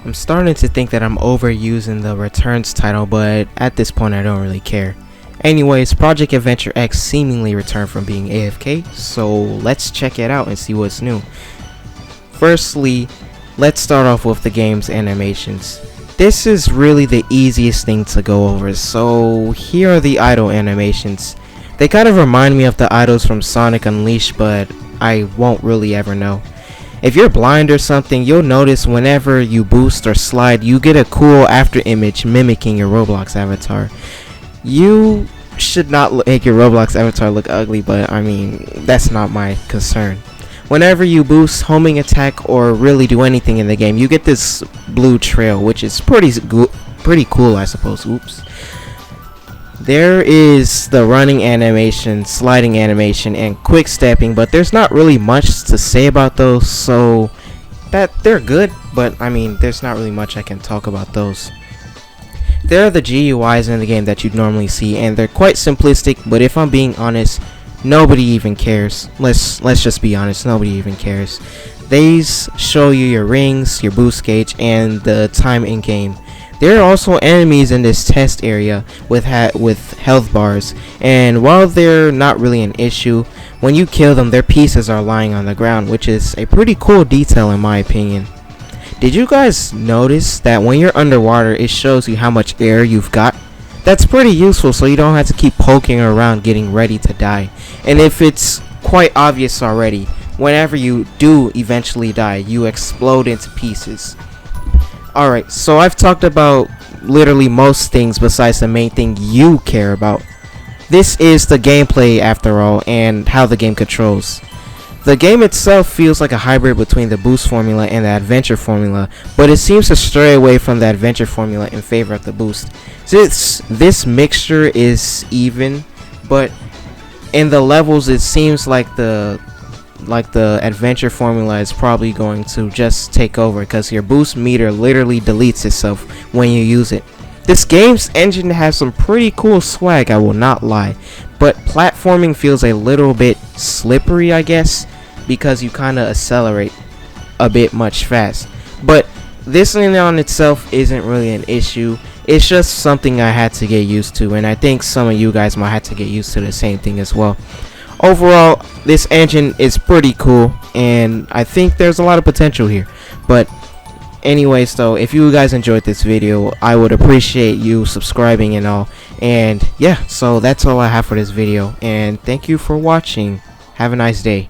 I'm starting to think that I'm overusing the returns title, but at this point I don't really care. Anyways, Project Adventure X seemingly returned from being AFK, so let's check it out and see what's new. Firstly, let's start off with the game's animations. This is really the easiest thing to go over, so here are the idle animations. They kind of remind me of the idols from Sonic Unleashed, but I won't really ever know. If you're blind or something, you'll notice whenever you boost or slide, you get a cool after image mimicking your Roblox avatar. You should not make your Roblox avatar look ugly, but I mean, that's not my concern. Whenever you boost, homing attack, or really do anything in the game, you get this blue trail, which is pretty cool, I suppose. Oops. There is the running animation, sliding animation, and quick stepping, but there's not really much to say about those, so that they're good, but I mean, there's not really much I can talk about those. There are the GUIs in the game that you'd normally see, and they're quite simplistic, but if I'm being honest, nobody even cares. Let's just be honest, nobody even cares. These show you your rings, your boost gauge, and the time in game. There are also enemies in this test area with health bars, and while they're not really an issue, when you kill them, their pieces are lying on the ground, which is a pretty cool detail in my opinion. Did you guys notice that when you're underwater, it shows you how much air you've got? That's pretty useful, so you don't have to keep poking around getting ready to die. And if it's quite obvious already, whenever you do eventually die, you explode into pieces. Alright, so I've talked about literally most things besides the main thing you care about. This is the gameplay after all, and how the game controls. The game itself feels like a hybrid between the boost formula and the adventure formula, but it seems to stray away from the adventure formula in favor of the boost. This mixture is even, but in the levels it seems like the adventure formula is probably going to just take over, because your boost meter literally deletes itself when you use it. This game's engine has some pretty cool swag, I will not lie, but platforming feels a little bit slippery, I guess, because you kind of accelerate a bit much fast. But this in on itself isn't really an issue. It's just something I had to get used to, and I think some of you guys might have to get used to the same thing as well. Overall, this engine is pretty cool, and I think there's a lot of potential here. But anyways though, if you guys enjoyed this video, I would appreciate you subscribing and all. And yeah, so that's all I have for this video, and thank you for watching. Have a nice day.